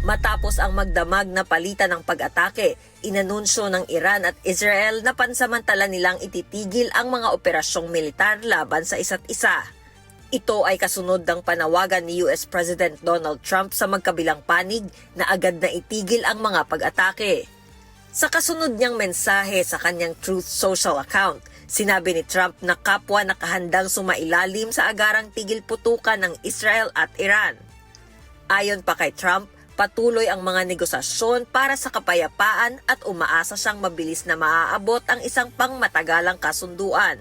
Matapos ang magdamag na palitan ng pag-atake, inanunsyo ng Iran at Israel na pansamantala nilang ititigil ang mga operasyong militar laban sa isa't isa. Ito ay kasunod ng panawagan ni US President Donald Trump sa magkabilang panig na agad na itigil ang mga pag-atake. Sa kasunod niyang mensahe sa kanyang Truth Social account, sinabi ni Trump na kapwa nakahandang sumailalim sa agarang tigil putukan ng Israel at Iran. Ayon pa kay Trump, patuloy ang mga negosasyon para sa kapayapaan at umaasa siyang mabilis na maaabot ang isang pangmatagalang kasunduan.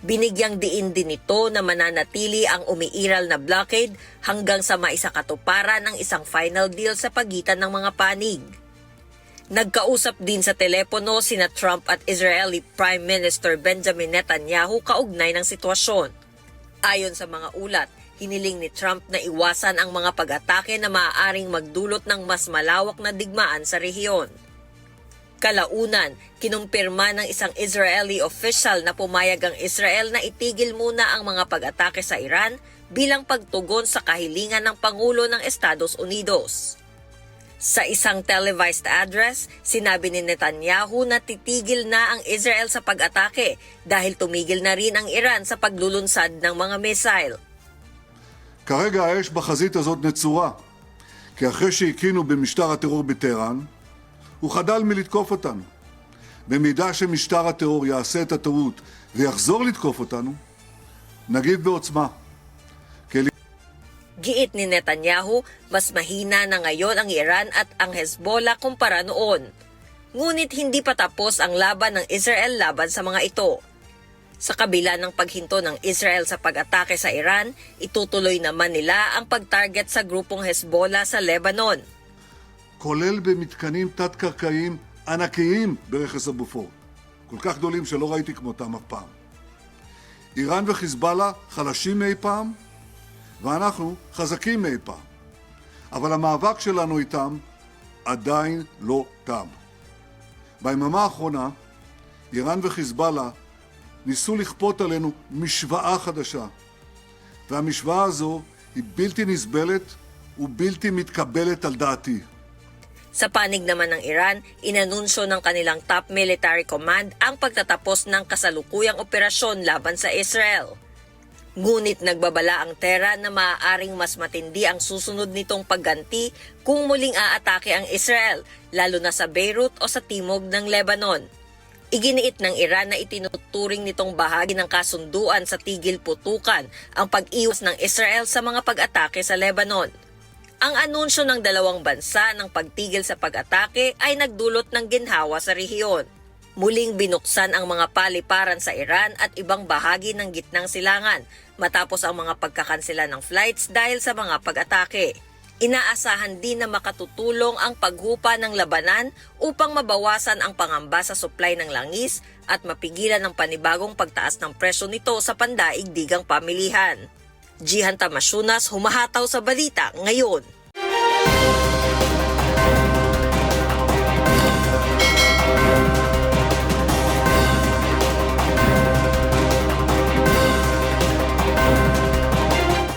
Binigyang diin din ito na mananatili ang umiiral na blockade hanggang sa maisakatuparan ng isang final deal sa pagitan ng mga panig. Nagkausap din sa telepono sina Trump at Israeli Prime Minister Benjamin Netanyahu kaugnay ng sitwasyon. Ayon sa mga ulat, hiniling ni Trump na iwasan ang mga pag-atake na maaaring magdulot ng mas malawak na digmaan sa rehiyon. Kalaunan, kinumpirma ng isang Israeli official na pumayag ang Israel na itigil muna ang mga pag-atake sa Iran bilang pagtugon sa kahilingan ng Pangulo ng Estados Unidos. Sa isang televised address, sinabi ni Netanyahu na titigil na ang Israel sa pag-atake dahil tumigil na rin ang Iran sa paglulunsad ng mga missile. כרגע האש בחזית הזאת נצורה, כי אחרי שהקינו במשטר הטרור בטהרן, הוא חדל מלתקוף אותנו. במידה שמשטר הטרור יעשה את הטעות ויחזור לתקוף אותנו, נגיב בעוצמה. Giit ni Netanyahu, mas mahina na ngayon ang Iran at ang Hezbollah kumpara noon. Ngunit hindi pa tapos ang laban ng Israel laban sa mga ito. Sa kabila ng paghinto ng Israel sa pag-atake sa Iran, itutuloy naman nila ang pag-target sa grupong Hezbollah sa Lebanon. כולל במתקנים תת-קרקעיים ענקיים ברכס הבופור. כל כך גדולים שלא ראיתי כמותם אף פעם. איראן וחיזבאללה חלשים מאי פעם, ואנחנו חזקים מאי פעם. אבל המאבק שלנו איתם עדיין לא תם. ביממה האחרונה, איראן וחיזבאללה ניסו לכפות עלינו משוואה חדשה. והמשוואה הזו היא בלתי נסבלת ובלתי מתקבלת על דעתי. Sa panig naman ng Iran, inanunsyo ng kanilang top military command ang pagtatapos ng kasalukuyang operasyon laban sa Israel. Ngunit nagbabala ang Tehran na maaaring mas matindi ang susunod nitong pagganti kung muling aatake ang Israel, lalo na sa Beirut o sa timog ng Lebanon. Iginiit ng Iran na itinuturing nitong bahagi ng kasunduan sa tigil putukan ang pag-iwas ng Israel sa mga pag-atake sa Lebanon. Ang anunsyo ng dalawang bansa ng pagtigil sa pag-atake ay nagdulot ng ginhawa sa rehiyon. Muling binuksan ang mga paliparan sa Iran at ibang bahagi ng gitnang silangan matapos ang mga pagkakansela ng flights dahil sa mga pag-atake. Inaasahan din na makatutulong ang paghupa ng labanan upang mabawasan ang pangamba sa supply ng langis at mapigilan ang panibagong pagtaas ng presyo nito sa pandaigdigang pamilihan. Jihan Tamasunas, humahataw sa balita ngayon.